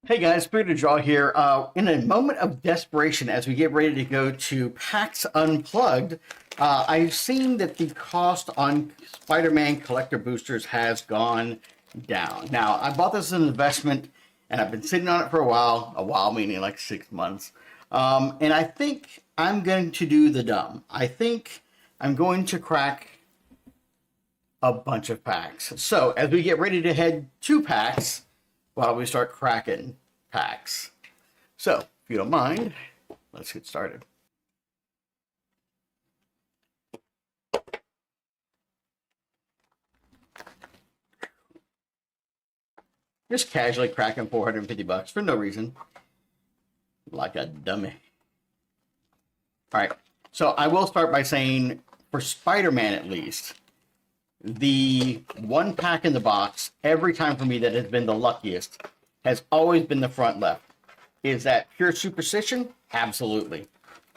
Hey guys, Spirit to Draw here. In a moment of desperation, as we get ready to go to PAX Unplugged, I've seen that the cost on Spider-Man collector boosters has gone down. Now, I bought this as an investment, and I've been sitting on it for a while meaning like 6 months. And I think I'm going to do the dumb. I think I'm going to crack a bunch of packs. So as we get ready to head to PAX, while we start cracking packs. So, if you don't mind, let's get started. Just casually cracking $450 for no reason. Like a dummy. Alright, so I will start by saying, for Spider-Man at least, the one pack in the box, every time for me that has been the luckiest, has always been the front left. Is that pure superstition? Absolutely.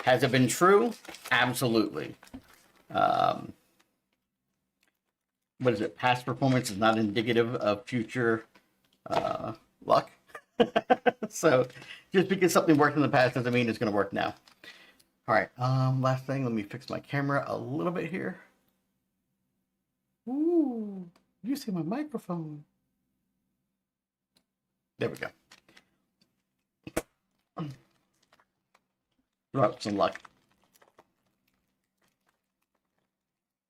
Has it been true? Absolutely. What is it? Past performance is not indicative of future luck. So just because something worked in the past doesn't mean it's going to work now. All right. Last thing, let me fix my camera a little bit here. Ooh, you see my microphone. There we go. Drop some luck.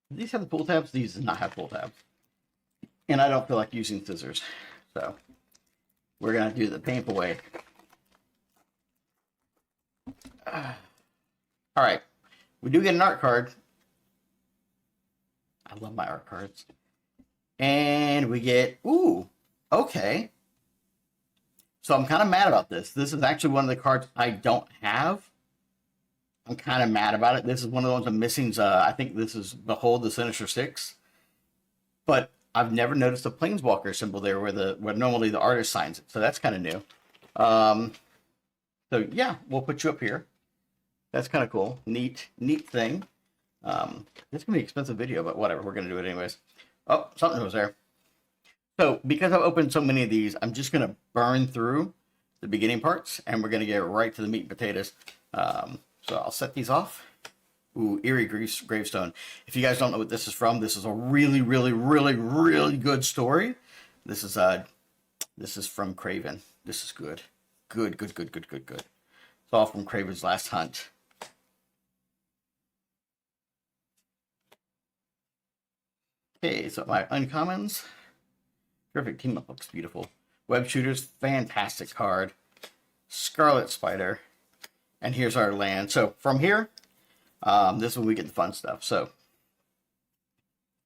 These have the pull tabs. These do not have pull tabs. And I don't feel like using scissors. So we're going to do the painful way. All right. We do get an art card. I love my art cards. And we get, ooh, okay. So I'm kind of mad about this. This is actually one of the cards I don't have. I'm kind of mad about it. This is one of the ones I'm missing. I think this is Behold the Sinister Six. But I've never noticed a Planeswalker symbol there where normally the artist signs it. So that's kind of new. So yeah, we'll put you up here. That's kind of cool. Neat thing. It's going to be an expensive video, but whatever. We're going to do it anyways. Oh, something was there. So because I've opened so many of these, I'm just going to burn through the beginning parts, and we're going to get right to the meat and potatoes. So I'll set these off. Ooh, Eerie Gravestone. If you guys don't know what this is from, this is a really good story. This is from Kraken. This is good. Good. It's all from Kraven's Last Hunt. Okay, so my uncommons. Terrific team up, looks beautiful. Web Shooters, fantastic card. Scarlet Spider. And here's our land. So from here, this is when we get the fun stuff. So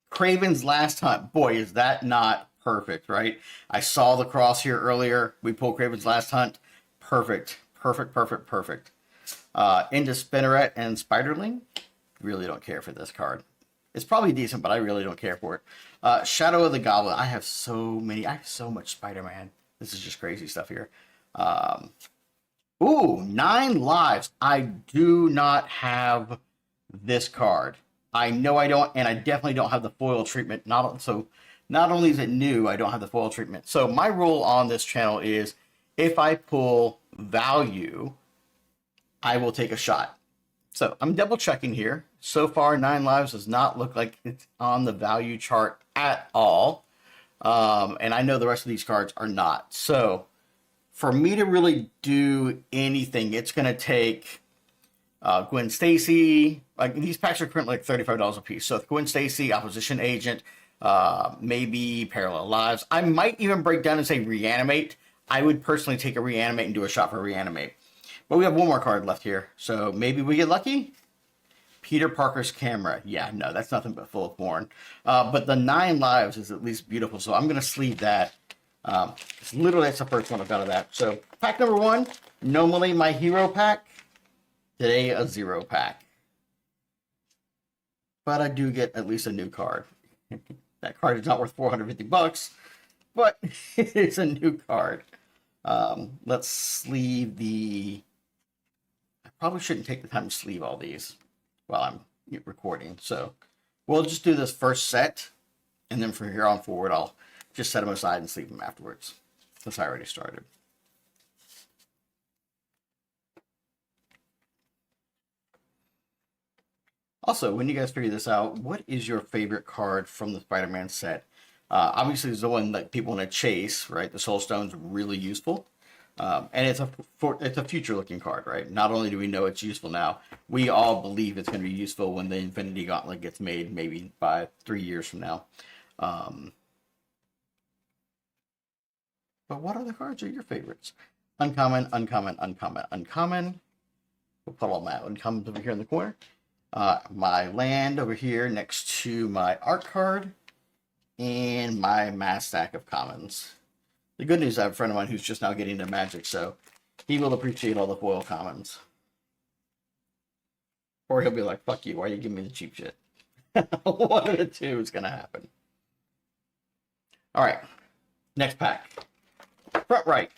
Kraven's Last Hunt. Boy, is that not perfect, right? I saw the cross here earlier. We pulled Kraven's Last Hunt. Perfect. Into Spinneret and Spiderling. Really don't care for this card. It's probably decent, but I really don't care for it. Shadow of the Goblin. I have so much Spider-Man. This is just crazy stuff here. Ooh, 9 lives. I do not have this card. I know I don't, and I definitely don't have the foil treatment. Not only is it new, I don't have the foil treatment. So my rule on this channel is, if I pull value, I will take a shot. So I'm double checking here. So far, 9 lives does not look like it's on the value chart at all. And I know the rest of these cards are not. So for me to really do anything, it's going to take Gwen Stacy. Like, these packs are currently like $35 a piece. So Gwen Stacy, Opposition Agent, maybe Parallel Lives. I might even break down and say Reanimate. I would personally take a Reanimate and do a shot for Reanimate. But we have one more card left here. So maybe we get lucky. Peter Parker's Camera. Yeah, no, that's nothing but Full of Porn. But the 9 lives is at least beautiful. So I'm going to sleeve that. It's literally, that's the first one I've got of that. So pack number 1, normally my hero pack. Today, a 0 pack. But I do get at least a new card. That card is not worth $450, but it's a new card. Let's sleeve the... I probably shouldn't take the time to sleeve all these while I'm recording. So we'll just do this first set, and then from here on forward, I'll just set them aside and sleeve them afterwards, since I already started. Also, when you guys figure this out, what is your favorite card from the Spider-Man set? Obviously, it's the one that people want to chase, right? The Soul Stone's really useful. And it's a future looking card, right? Not only do we know it's useful now, we all believe it's going to be useful when the Infinity Gauntlet gets made, maybe by 3 years from now. But what other cards are your favorites? Uncommon, uncommon, uncommon, uncommon. We'll put all my uncommons over here in the corner. My land over here next to my art card. And my mass stack of commons. The good news, I have a friend of mine who's just now getting into Magic, so he will appreciate all the foil commons. Or he'll be like, fuck you, why are you giving me the cheap shit? One of the two is going to happen. All right, next pack. Front right.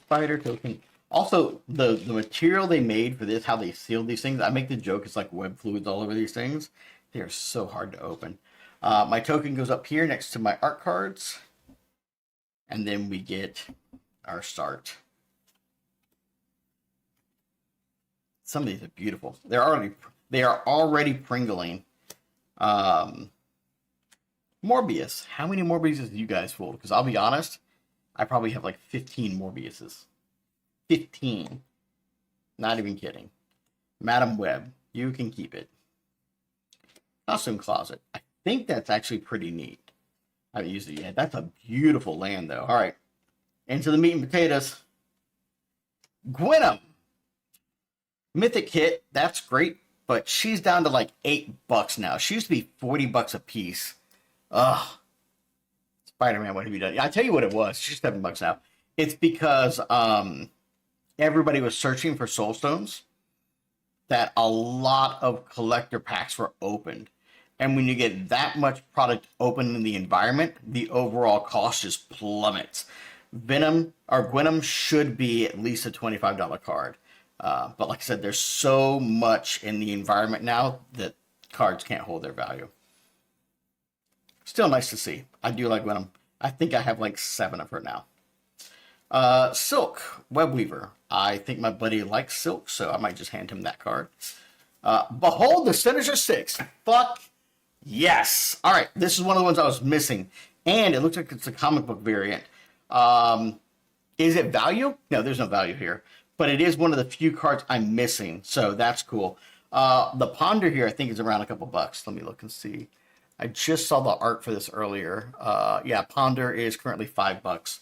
Spider token. Also, the material they made for this, how they sealed these things, I make the joke it's like web fluids all over these things. They are so hard to open. My token goes up here next to my art cards. And then we get our start. Some of these are beautiful. They are already pringling. Morbius. How many Morbiuses do you guys fold? Because I'll be honest, I probably have like 15 Morbiuses. 15. Not even kidding. Madam Web, you can keep it. Costume Closet. I think that's actually pretty neat. I haven't used it yet. That's a beautiful land, though. All right. Into the meat and potatoes. Gwenum. Mythic hit. That's great. But she's down to like $8 now. She used to be $40 a piece. Ugh. Spider-Man, what have you done? I tell you what it was. She's $7 now. It's because everybody was searching for soul stones, that a lot of collector packs were opened. And when you get that much product open in the environment, the overall cost just plummets. Gwenum should be at least a $25 card. But like I said, there's so much in the environment now that cards can't hold their value. Still nice to see. I do like Gwenum. I think I have like 7 of her now. Silk, Webweaver. I think my buddy likes Silk, so I might just hand him that card. Behold the Sinister Six. Fuck yes. All right, this is one of the ones I was missing. And it looks like it's a comic book variant. Is it value? No, there's no value here. But it is one of the few cards I'm missing, so that's cool. The Ponder here, I think, is around a couple bucks. Let me look and see. I just saw the art for this earlier. Yeah, Ponder is currently $5.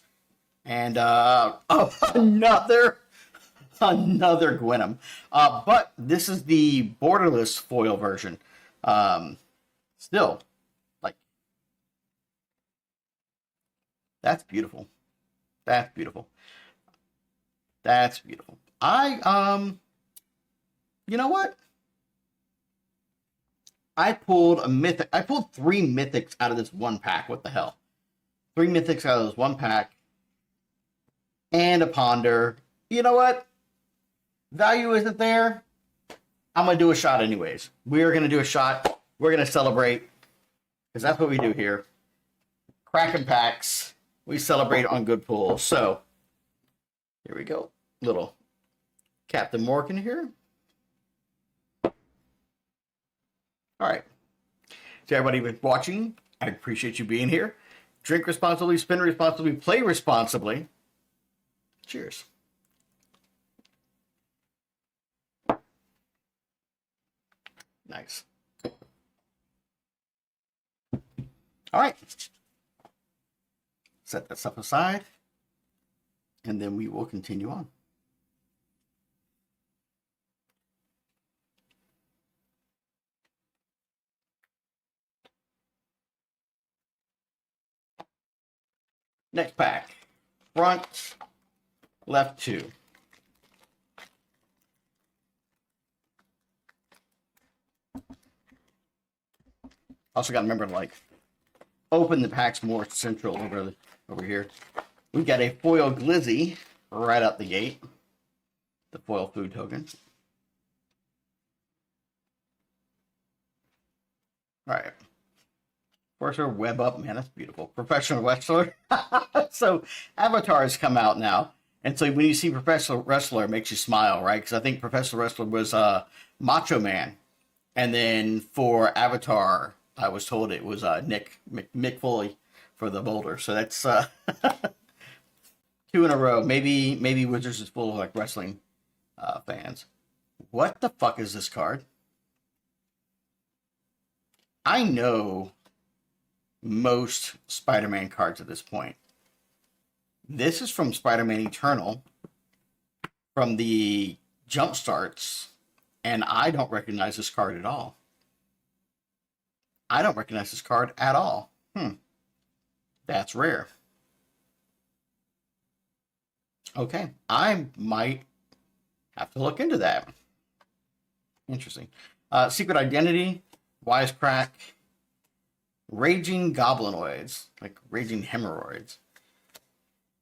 And another Gwenum. But this is the borderless foil version. Still, like, that's beautiful. That's beautiful. That's beautiful. You know what? I pulled a mythic. I pulled 3 mythics out of this one pack. What the hell? 3 mythics out of this one pack. And a Ponder. You know what? Value isn't there. I'm going to do a shot anyways. We're going to do a shot. We're going to celebrate. Because that's what we do here. Kraken packs. We celebrate on good pulls. So, here we go. Little Captain Morgan here. All right. To everybody watching, I appreciate you being here. Drink responsibly, spin responsibly, play responsibly. Cheers. Nice. All right. Set that stuff aside, and then we will continue on. Next pack. Front, left 2. Also got to remember to like open the packs more central over here. We've got a foil Glizzy right out the gate. The foil food token. All right. Forcer Web Up, man, that's beautiful. Professional wrestler. So avatars come out now, and so when you see professional wrestler, it makes you smile, right? Because I think professional wrestler was Macho Man, and then for Avatar, I was told it was Mick Foley for the Boulder. So that's two in a row. Maybe Wizards is full of like wrestling fans. What the fuck is this card? I know most Spider-Man cards at this point. This is from Spider-Man Eternal, from the Jump Starts, and I don't recognize this card at all. I don't recognize this card at all. That's rare. Okay, I might have to look into that. Interesting. Secret Identity, Wisecrack, Raging Goblinoids, like Raging Hemorrhoids,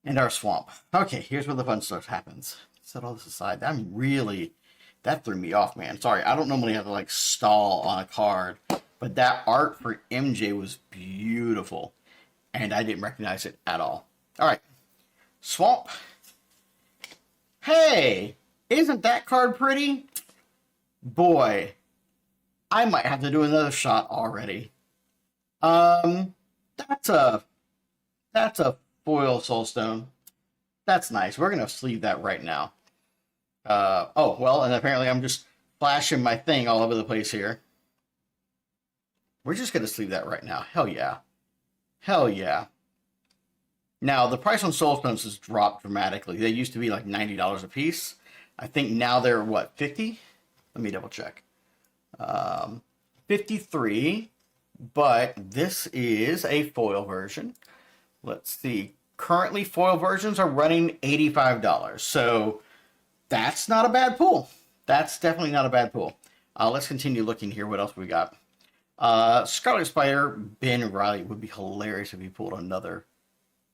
and our Swamp. Okay, here's where the fun stuff happens. Set all this aside. That threw me off, man. Sorry, I don't normally have to like stall on a card, but that art for MJ was beautiful, and I didn't recognize it at all. All right, Swamp. Hey, isn't that card pretty? Boy, I might have to do another shot already. That's a foil soulstone. That's nice. We're gonna sleeve that right now. Oh well, and apparently I'm just flashing my thing all over the place here. We're just gonna sleeve that right now. Hell yeah, hell yeah. Now the price on soulstones has dropped dramatically. They used to be like $90 a piece. I think now they're what, 50? Let me double check. 53. But this is a foil version. Let's see. Currently, foil versions are running $85. So that's not a bad pull. That's definitely not a bad pull. Let's continue looking here. What else we got? Scarlet Spider, Ben Riley would be hilarious if he pulled another.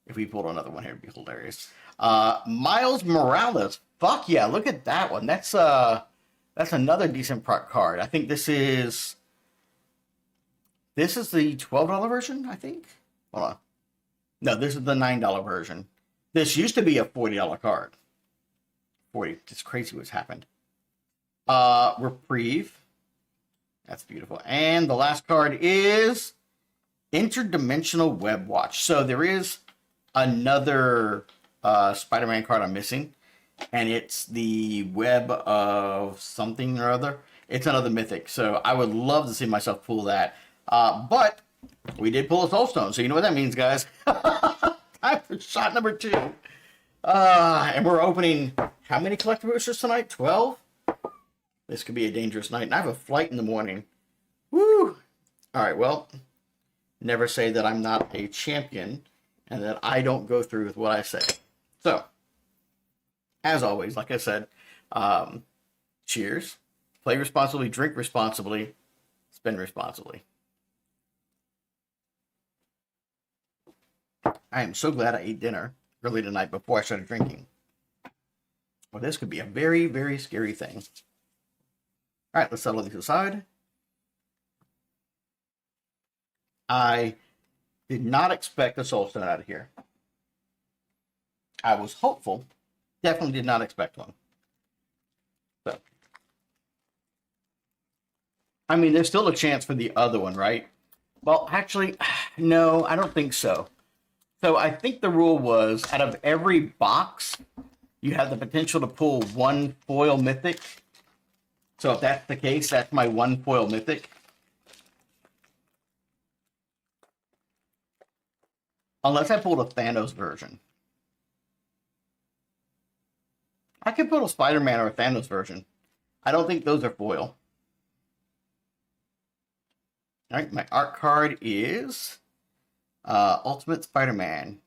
If we pulled another one here, it'd be hilarious. Miles Morales. Fuck yeah! Look at that one. That's another decent card. I think this is the $12 version, I think. Hold on. No, this is the $9 version. This used to be a $40 card. 40. It's crazy what's happened. Reprieve. That's beautiful. And the last card is Interdimensional Web Watch. So there is another Spider-Man card I'm missing. And it's the Web of something or other. It's another mythic. So I would love to see myself pull that. But we did pull a soulstone, so you know what that means, guys. Time for shot number 2. And we're opening how many collector boosters tonight? 12? This could be a dangerous night. And I have a flight in the morning. Woo! Alright, well, never say that I'm not a champion and that I don't go through with what I say. So, as always, like I said, cheers. Play responsibly, drink responsibly, spend responsibly. I am so glad I ate dinner early tonight before I started drinking. Well, this could be a very, very scary thing. All right, let's settle these aside. I did not expect a soulstone out of here. I was hopeful. Definitely did not expect one. So, I mean, there's still a chance for the other one, right? Well, actually, no, I don't think so. So I think the rule was out of every box, you have the potential to pull one foil mythic. So if that's the case, that's my one foil mythic. Unless I pulled a Thanos version. I could pull a Spider-Man or a Thanos version. I don't think those are foil. All right, my art card is Ultimate Spider-Man.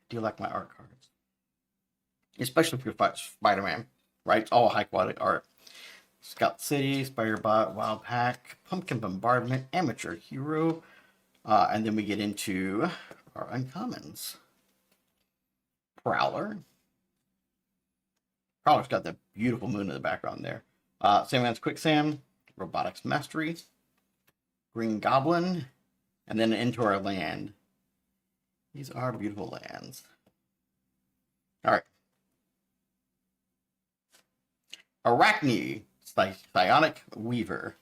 Do you like my art cards? Especially if you're Spider-Man, right? It's all high-quality art. Scout City, Spider-Bot, Wild Pack, Pumpkin Bombardment, Amateur Hero, and then we get into our uncommons. Prowler. Prowler's got the beautiful moon in the background there. Sandman's Quicksand, Robotics Mastery, Green Goblin, and then into our land. These are beautiful lands. All right. Arachne, Psionic Weaver.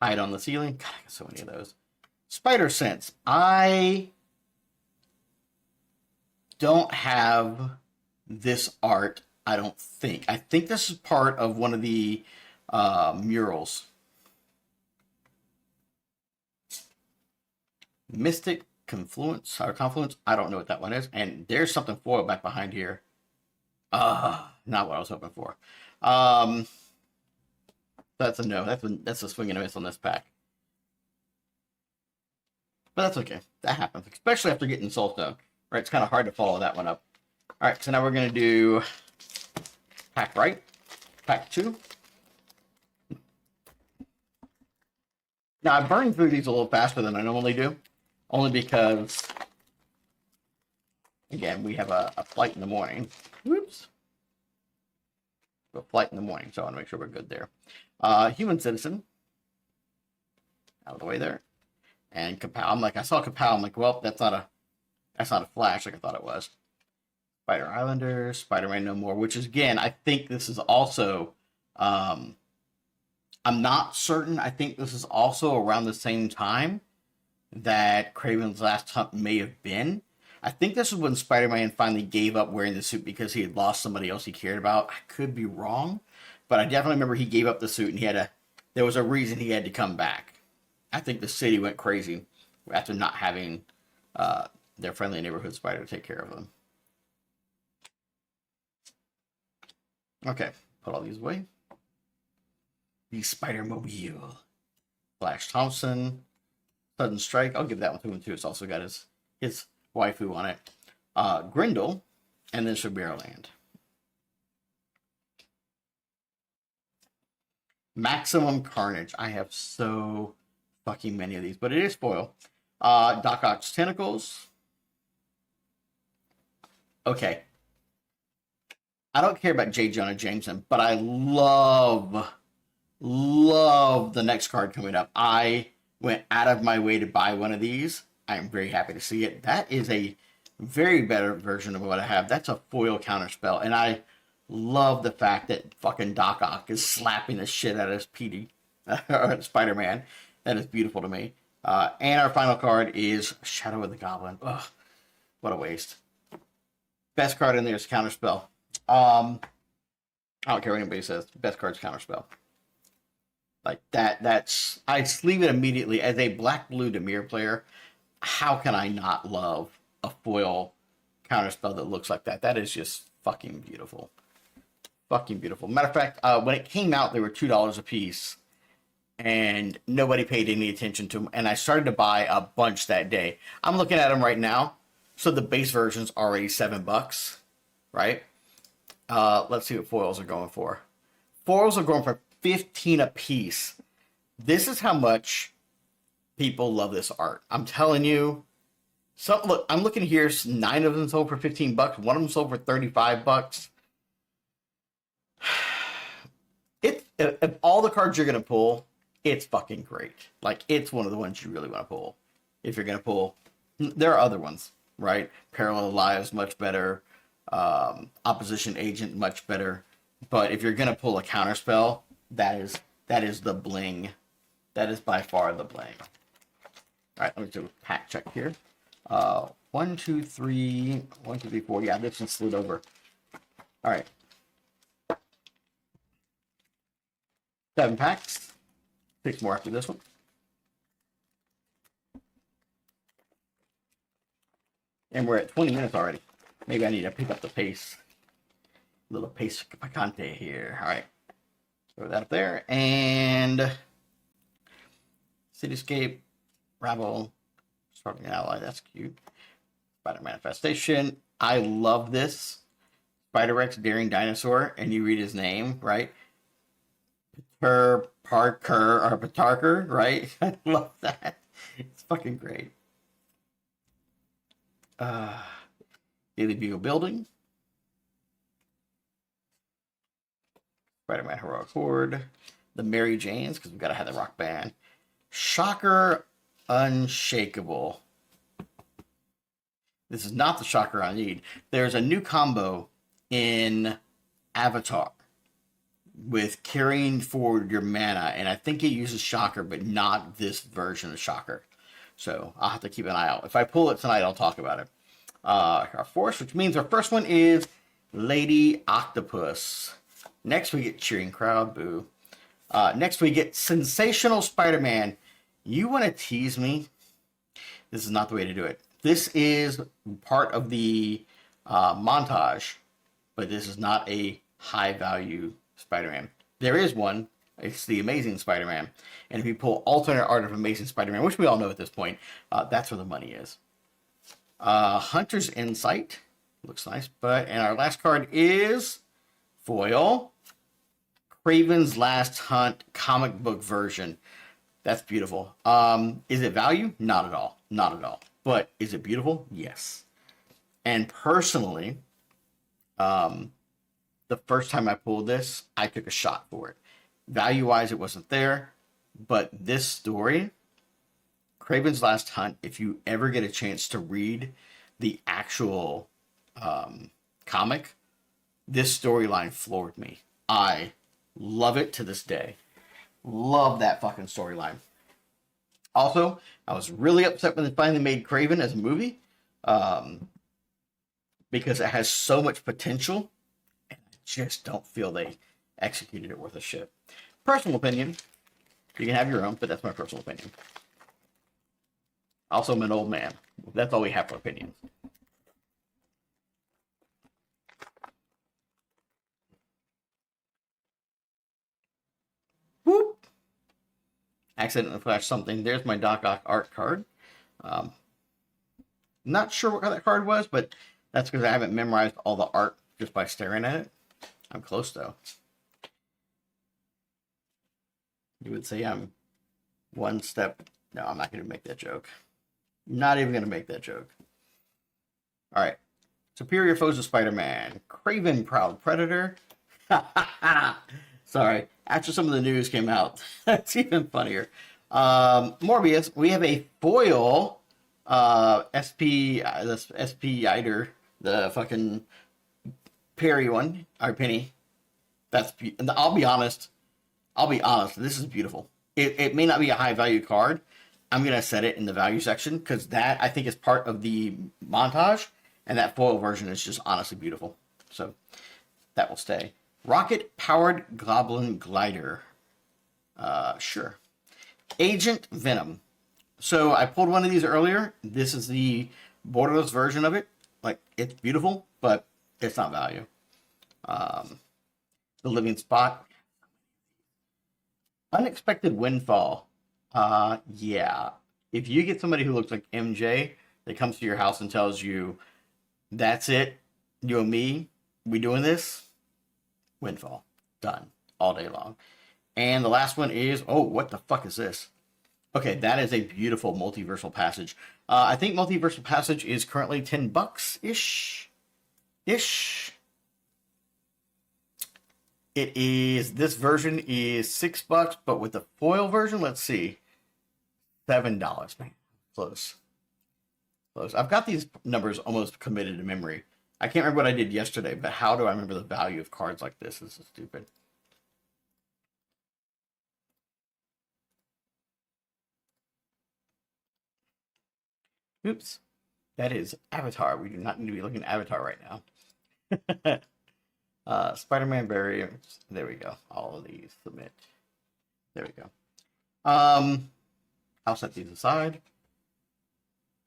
Hide on the ceiling. God, I got so many of those. Spider Sense. I don't have this art, I don't think. I think this is part of one of the murals. Mystic Confluence or Confluence. I don't know what that one is. And there's something foil back behind here. Not what I was hoping for. That's a no. That's a swing and a miss on this pack. But that's okay. That happens, especially after getting Soulstone. Right, it's kind of hard to follow that one up. All right, so now we're gonna do pack right, pack 2. Now I'm burning through these a little faster than I normally do, only because, again, we have a flight in the morning. Whoops. A flight in the morning, so I want to make sure we're good there. Human Citizen, out of the way there, and Kapow. I saw Kapow. I'm like, well, that's not a flash like I thought it was. Spider Islander, Spider-Man No More, which is, again, I think this is also, I'm not certain. I think this is also around the same time that Kraven's Last Hunt may have been. I think this is when Spider-Man finally gave up wearing the suit because he had lost somebody else he cared about. I could be wrong, but I definitely remember he gave up the suit and there was a reason he had to come back. I think the city went crazy after not having their friendly neighborhood spider take care of them. Okay, put all these away. The Spider-Mobile. Flash Thompson. Sudden Strike. I'll give that one to him too. It's also got his waifu on it. Grindel. And then Land. Maximum Carnage. I have so fucking many of these, but it is foil. Doc Ock's Tentacles. Okay. I don't care about J. Jonah Jameson, but I love the next card coming up. I went out of my way to buy one of these. I'm very happy to see it. That is a very better version of what I have. That's a foil counterspell, and I love the fact that fucking Doc Ock is slapping the shit out of his PD, Spider-Man. That is beautiful to me. And our final card is Shadow of the Goblin. Ugh, what a waste. Best card in there is counterspell. I don't care what anybody says. Best card's counterspell. Like that's I sleeve it immediately. As a black-blue Dimir player, how can I not love a foil counterspell that looks like that? That is just fucking beautiful. Fucking beautiful. Matter of fact, when it came out, they were $2 a piece, and nobody paid any attention to them. And I started to buy a bunch that day. I'm looking at them right now. So the base version's already $7, right? Let's see what foils are going for. Foils are going for 15 a piece. This is how much people love this art. I'm telling you. So look, I'm looking here. 9 of them sold for $15. One of them sold for $35. If all the cards you're gonna pull, it's fucking great. Like, it's one of the ones you really want to pull. If you're gonna pull, there are other ones, right? Parallel Lives, much better. Opposition Agent, much better. But if you're gonna pull a counterspell, that is the bling. That is by far the bling. All right, let me do a pack check here. 1, 2, 3, 1, 2, 3, 4. Yeah, this one slid over. All right. 7 packs. 6 more after this one. And we're at 20 minutes already. Maybe I need to pick up the pace. A little pace picante here. All right. Throw that up there. And Cityscape, Rabble, Starving Ally. That's cute. Spider Manifestation. I love this. Spider-Rex Daring Dinosaur. And you read his name, right? Patarker, right? I love that. It's fucking great. Daily Bugle Building. Spider-Man Heroic Horde. the Mary Janes, because we've got to have the rock band. Shocker Unshakable. This is not the Shocker I need. There's a new combo in Avatar with carrying forward your mana, and I think it uses Shocker, but not this version of Shocker. So I'll have to keep an eye out. If I pull it tonight, I'll talk about it. Our force, which means our first one is Lady Octopus. Next we get Cheering Crowd, boo. Next we get Sensational Spider-Man. You want to tease me? This is not the way to do it. This is part of the montage, but this is not a high-value Spider-Man. There is one. It's the Amazing Spider-Man. And if you pull alternate art of Amazing Spider-Man, which we all know at this point, that's where the money is. Hunter's Insight. Looks nice. And our last card is foil. Kraven's Last Hunt comic book version. That's beautiful. Is it value? Not at all. Not at all. But is it beautiful? Yes. And personally, the first time I pulled this, I took a shot for it. Value-wise, it wasn't there. But this story, Kraven's Last Hunt, if you ever get a chance to read the actual comic, this storyline floored me. I love it to this day. Love that fucking storyline. Also, I was really upset when they finally made Kraven as a movie, because it has so much potential, and I just don't feel they executed it worth a shit. Personal opinion. You can have your own, but that's my personal opinion. Also, I'm an old man. That's all we have for opinions. Whoop! Accidentally flashed something. There's my Doc Ock art card. Not sure what that card was, but that's because I haven't memorized all the art just by staring at it. I'm close, though. You would say I'm one step... No, I'm not going to make that joke. Not even going to make that joke. All right. Superior Foes of Spider-Man. Kraven Proud Predator. Sorry. After some of the news came out, that's even funnier. Morbius. We have a foil SP Eider, the fucking Perry one, or Penny. And I'll be honest. This is beautiful. It may not be a high value card. I'm going to set it in the value section because that, I think, is part of the montage. And that foil version is just honestly beautiful. So that will stay. Rocket Powered Goblin Glider. Sure. Agent Venom. So I pulled one of these earlier. This is the borderless version of it. Like, it's beautiful, but it's not value. The Living Spot. Unexpected Windfall. Yeah. If you get somebody who looks like MJ that comes to your house and tells you, that's it, you and me, we doing this, Windfall. Done. All day long. And the last one is, oh, what the fuck is this? Okay, that is a beautiful Multiversal Passage. I think Multiversal Passage is currently $10-ish. It is, this version is $6, but with the foil version, let's see, $7, man. Close. I've got these numbers almost committed to memory. I can't remember what I did yesterday, but how do I remember the value of cards like this? This is stupid. Oops. That is Avatar. We do not need to be looking at Avatar right now. Spider-Man variants. There we go. All of these. Submit. There we go. I'll set these aside.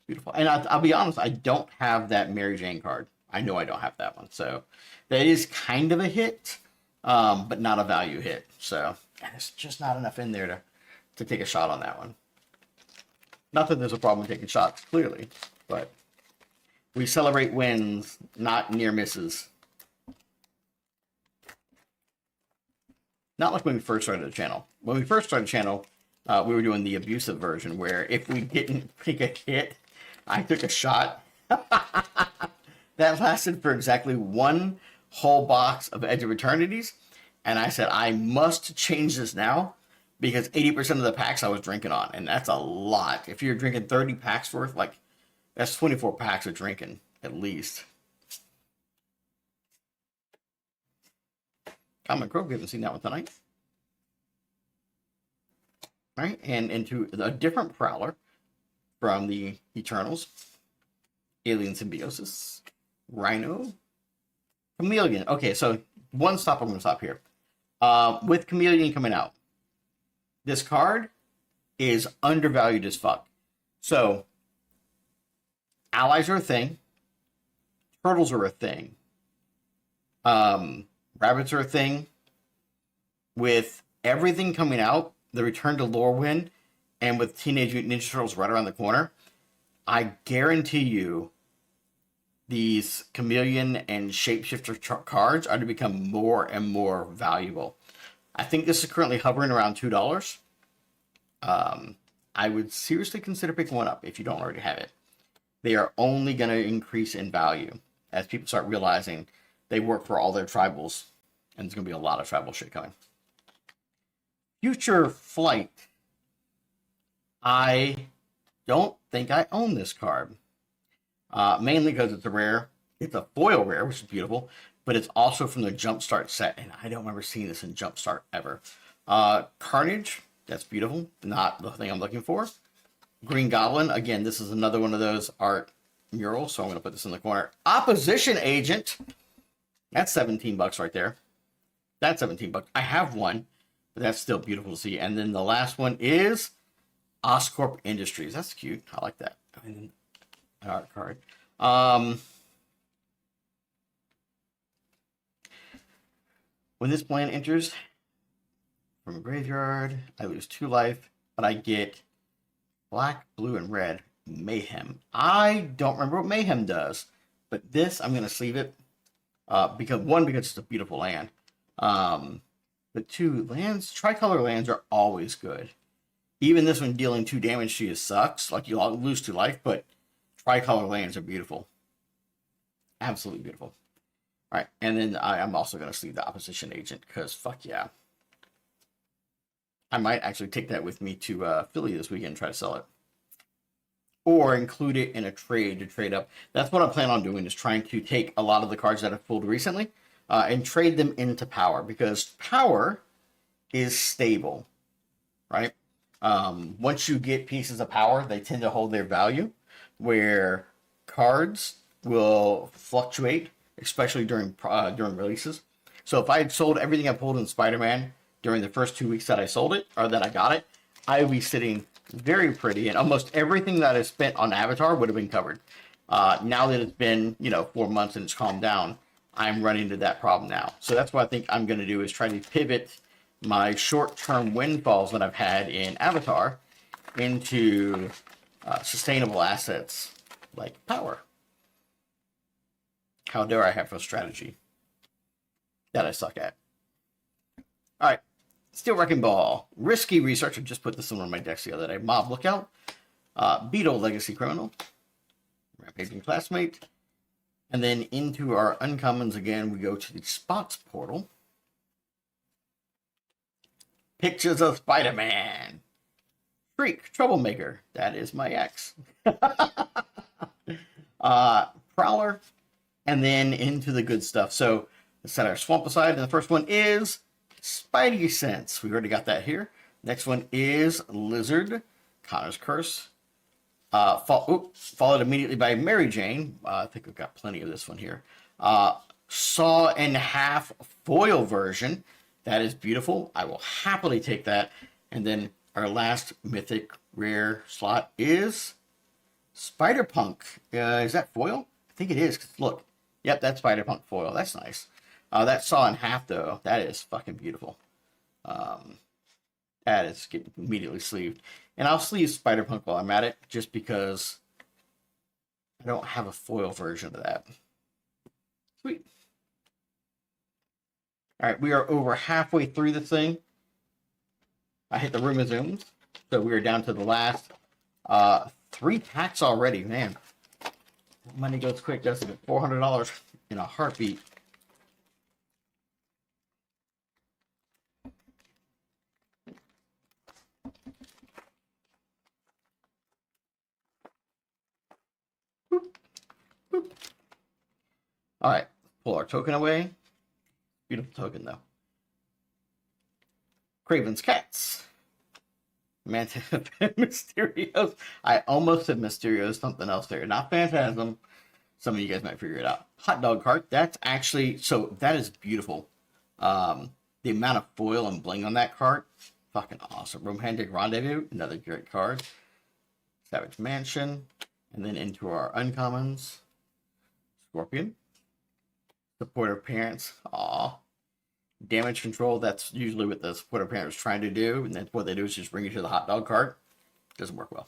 Beautiful. And I'll be honest, I don't have that Mary Jane card. I know I don't have that one. So that is kind of a hit, but not a value hit. So there's just not enough in there to take a shot on that one. Not that there's a problem with taking shots, clearly, but we celebrate wins, not near misses. Not like when we first started the channel. When we first started the channel, we were doing the abusive version where if we didn't pick a hit, I took a shot. That lasted for exactly one whole box of Edge of Eternities, And I said, I must change this now because 80% of the packs I was drinking on. And that's a lot. If you're drinking 30 packs worth, like, that's 24 packs of drinking, at least. Common Crow, we haven't seen that one tonight. Right? And into a different Prowler from the Eternals. Alien Symbiosis. Rhino. Chameleon. Okay, so one stop, I'm going to stop here. With Chameleon coming out, this card is undervalued as fuck. So, allies are a thing. Turtles are a thing. Rabbits are a thing. With everything coming out, the return to Lorwyn, and with Teenage Mutant Ninja Turtles right around the corner, I guarantee you these Chameleon and Shapeshifter cards are to become more and more valuable. I think this is currently hovering around $2. I would seriously consider picking one up if you don't already have it. They are only going to increase in value as people start realizing they work for all their tribals, and there's going to be a lot of tribal shit coming. Future Flight. I don't think I own this card. Mainly because it's a rare. It's a foil rare, which is beautiful, but it's also from the Jumpstart set, and I don't remember seeing this in Jumpstart ever. Carnage, that's beautiful. Not the thing I'm looking for. Green Goblin, again, this is another one of those art murals, so I'm going to put this in the corner. Opposition Agent, that's $17 right there. That's $17. I have one, but that's still beautiful to see. And then the last one is Oscorp Industries. That's cute. I like that. An art card. When this plan enters from a graveyard, I lose 2 life, but I get black, blue, and red Mayhem. I don't remember what Mayhem does, but this, I'm going to sleeve it. Because it's a beautiful land. But 2, tricolor lands are always good. Even this one dealing 2 damage to you sucks. Like, you'll lose 2 life, but tricolor lands are beautiful. Absolutely beautiful. All right, and then I'm also going to sleeve the Opposition Agent, because fuck yeah. I might actually take that with me to Philly this weekend and try to sell it. Or include it in a trade to trade up. That's what I plan on doing, is trying to take a lot of the cards that I've pulled recently and trade them into power, because power is stable, right? Once you get pieces of power, they tend to hold their value, where cards will fluctuate, especially during releases. So if I had sold everything I pulled in Spider-Man during the first 2 weeks that I sold it, or that I got it, I would be sitting very pretty, and almost everything that I spent on Avatar would have been covered. Now that it's been, 4 months and it's calmed down, I'm running into that problem now. So that's what I think I'm going to do, is try to pivot my short-term windfalls that I've had in Avatar into sustainable assets like power. How dare I have a strategy that I suck at. All right. Steel Wrecking Ball. Risky Research. I just put this in one of my decks the other day. Mob Lookout. Beetle, Legacy Criminal. Rampaging Classmate. And then into our uncommons again, we go to the Spots Portal. Pictures of Spiderman. Freak, Troublemaker. That is my ex. Prowler. And then into the good stuff. So let's set our swamp aside. And the first one is Spidey Sense. We already got that here. Next one is Lizard. Connor's Curse. Followed immediately by Mary Jane. I think we've got plenty of this one here. Saw in Half foil version. That is beautiful. I will happily take that. And then our last mythic rare slot is Spider-Punk. Is that foil? I think it is. Look. Yep, that's Spider-Punk foil. That's nice. That Saw in Half, though, that is fucking beautiful. That is getting immediately sleeved. And I'll sleeve Spider-Punk while I'm at it, just because I don't have a foil version of that. Sweet. All right, we are over halfway through this thing. I hit the room of zooms, so we are down to the last 3 packs already. Man, money goes quick, doesn't it? $400 in a heartbeat. Pull our token away. Beautiful token, though. Craven's Cats. Mantis Mysterios. I almost said Mysterios, something else there. Not Phantasm. Some of you guys might figure it out. Hot Dog Cart. That's actually, so that is beautiful. The amount of foil and bling on that cart, fucking awesome. Romantic Rendezvous, another great card. Savage Mansion. And then into our uncommons. Scorpion. Supportive Parents. Aw. Damage Control, that's usually what the supportive parent is trying to do, and that's what they do is just bring you to the hot dog cart. Doesn't work well.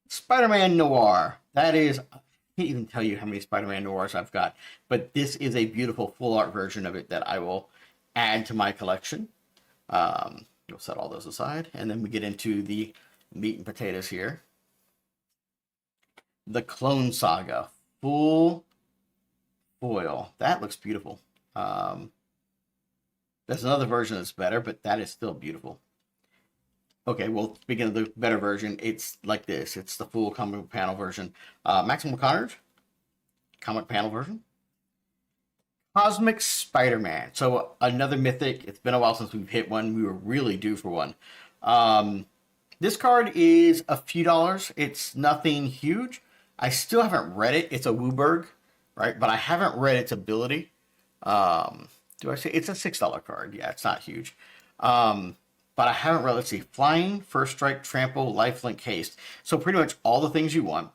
Spider-Man Noir. That is, I can't even tell you how many Spider-Man Noirs I've got, but this is a beautiful full art version of it that I will add to my collection. We'll set all those aside, and then we get into the meat and potatoes here. The Clone Saga. Full foil. That looks beautiful. There's another version that's better, but that is still beautiful. Okay, well, speaking of the better version, it's like this. It's the full comic panel version. Maximum Carnage, comic panel version. Cosmic Spider-Man. So another mythic. It's been a while since we've hit one. We were really due for one. This card is a few dollars. It's nothing huge. I still haven't read it. It's a Wooburg, right? But I haven't read its ability. Do I say it's a $6 card? Yeah, it's not huge. But I haven't read, let's see, Flying, First Strike, Trample, Lifelink, Haste. So pretty much all the things you want.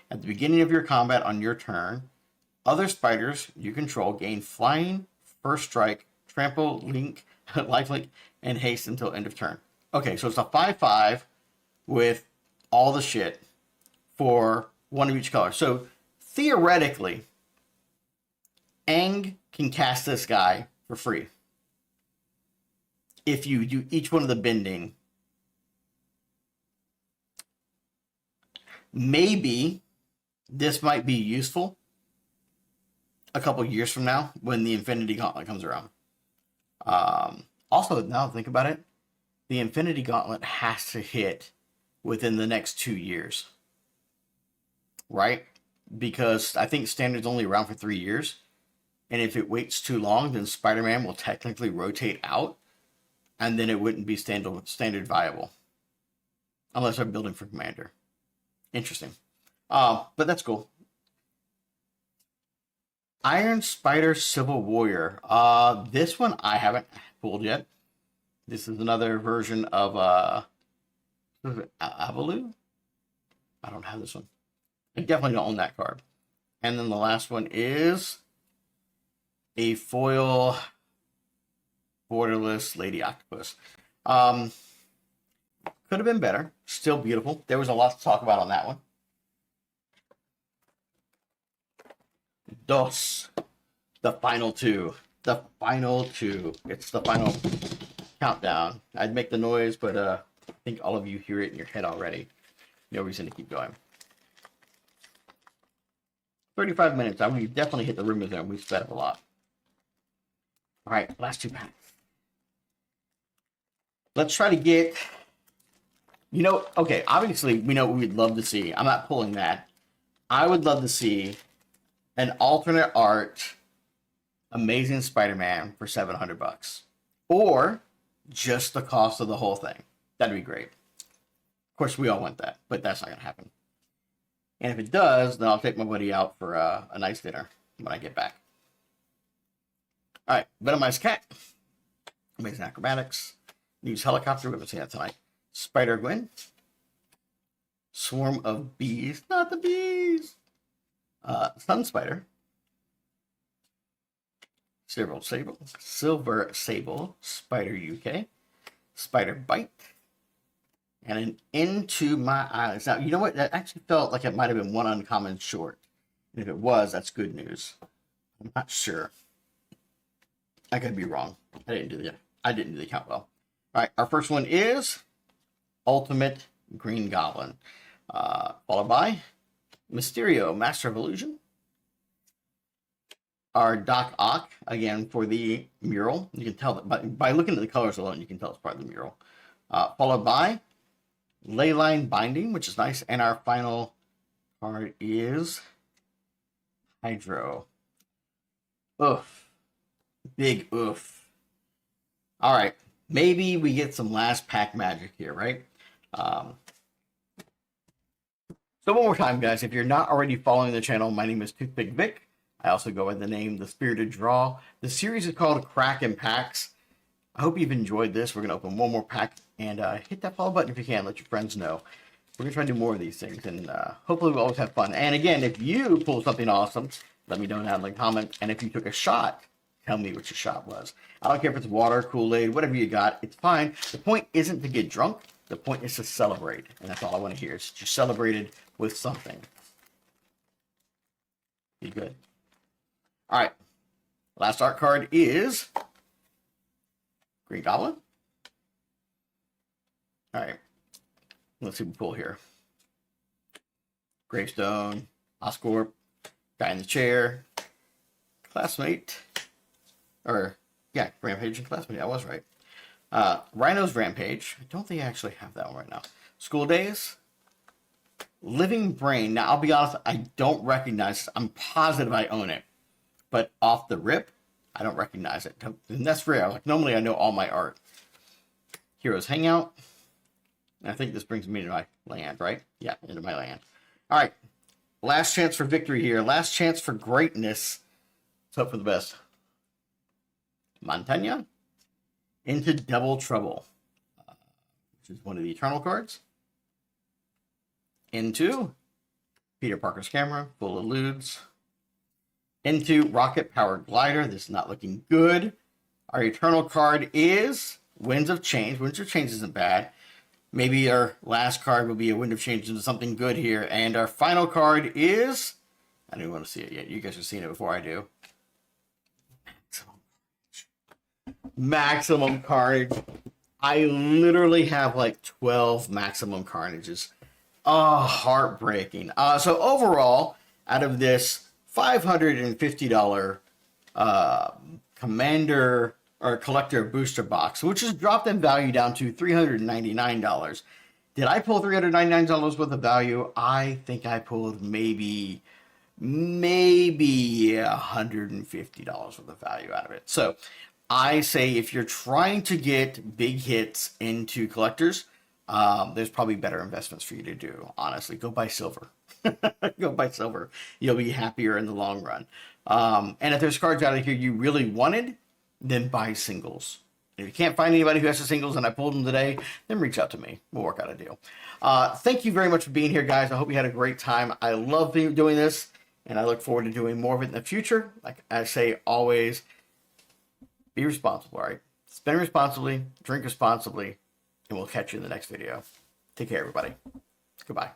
At the beginning of your combat on your turn, other spiders you control gain Flying, First Strike, Trample, Link, Lifelink, and Haste until end of turn. Okay, so it's a 5/5 with all the shit for one of each color. So theoretically, Aang can cast this guy for free if you do each one of the bending. Maybe this might be useful a couple years from now when the Infinity Gauntlet comes around. Also, now think about it, the Infinity Gauntlet has to hit within the next 2 years, right? Because I think Standard's only around for 3 years. And if it waits too long, then Spider-Man will technically rotate out, and then it wouldn't be standard viable. Unless they're building for Commander. Interesting. But that's cool. Iron Spider Civil Warrior. This one I haven't pulled yet. This is another version of Avalue? I don't have this one. I definitely don't own that card. And then the last one is a foil borderless Lady Octopus. Could have been better. Still beautiful. There was a lot to talk about on that one. Dos. The final two. The final two. It's the final countdown. I'd make the noise, but I think all of you hear it in your head already. No reason to keep going. 35 minutes. We definitely hit the rumor zone. We sped up a lot. All right, last 2 packs. Let's try to get, okay, obviously we know what we'd love to see. I'm not pulling that. I would love to see an alternate art Amazing Spider-Man for $700. Or just the cost of the whole thing. That'd be great. Of course, we all want that, but that's not going to happen. And if it does, then I'll take my buddy out for a nice dinner when I get back. All right, Venomized Cat, Amazing Acrobatics, News Helicopter, we haven't seen that tonight. Spider-Gwen, Swarm of Bees, not the bees, Sun Spider, Silver Sable, Spider UK, Spider Bite, and an Into My Eyes. Now, you know what? That actually felt like it might have been one uncommon short. And if it was, that's good news. I'm not sure. I could be wrong. I didn't do the count well. All right, our first one is Ultimate Green Goblin, followed by Mysterio, Master of Illusion. Our Doc Ock, again, for the mural. You can tell that by looking at the colors alone, you can tell it's part of the mural. Followed by Leyline Binding, which is nice. And our final card is Hydro. Oof. Big oof. All right. Maybe we get some last pack magic here, right? Um, so one more time, guys, if you're not already following the channel, my name is Toothpick Vic. I also go by the name The Spirited Draw. The series is called Kraken Packs. I hope you've enjoyed this. We're going to open one more pack, and hit that follow button if you can. Let your friends know. We're going to try to do more of these things, and hopefully we'll always have fun. And again, if you pull something awesome, let me know down in the comment. And if you took a shot, tell me what your shot was. I don't care if it's water, Kool-Aid, whatever you got. It's fine. The point isn't to get drunk. The point is to celebrate. And that's all I want to hear. Is you celebrated with something. Be good. All right. Last art card is Green Goblin. All right. Let's see what we pull here. Gravestone, Oscorp, Guy in the Chair, Classmate, or yeah, Rampage and Classmate. I was right. Rhino's Rampage. I don't think I actually have that one right now. School Days, Living Brain. Now, I'll be honest, I don't recognize it. I'm positive I own it, but off the rip, I don't recognize it. And that's rare. Like, normally I know all my art. Heroes Hangout. And I think this brings me to my land, right? Yeah, into my land. All right. Last chance for victory here. Last chance for greatness. Let's hope for the best. Montaigne. Into Double Trouble. Which is one of the Eternal cards. Into Peter Parker's Camera. Full of Ludes. Into Rocket Powered Glider. This is not looking good. Our Eternal card is Winds of Change. Winds of Change isn't bad. Maybe our last card will be a Wind of Change into something good here. And our final card is... I don't even want to see it yet. You guys have seen it before I do. Maximum Carnage. I literally have like 12 Maximum Carnages. Oh, heartbreaking. So overall, out of this $550 Commander or Collector Booster Box, which has dropped in value down to $399. Did I pull $399 worth of value? I think I pulled maybe $150 worth of value out of it. So I say if you're trying to get big hits into collectors, there's probably better investments for you to do. Honestly, go buy silver. Go buy silver. You'll be happier in the long run. And if there's cards out of here you really wanted, then buy singles. If you can't find anybody who has the singles and I pulled them today, then reach out to me. We'll work out a deal. Thank you very much for being here, guys. I hope you had a great time. I love doing this, and I look forward to doing more of it in the future. Like I say always, be responsible, all right? Spend responsibly, drink responsibly, and we'll catch you in the next video. Take care, everybody. Goodbye.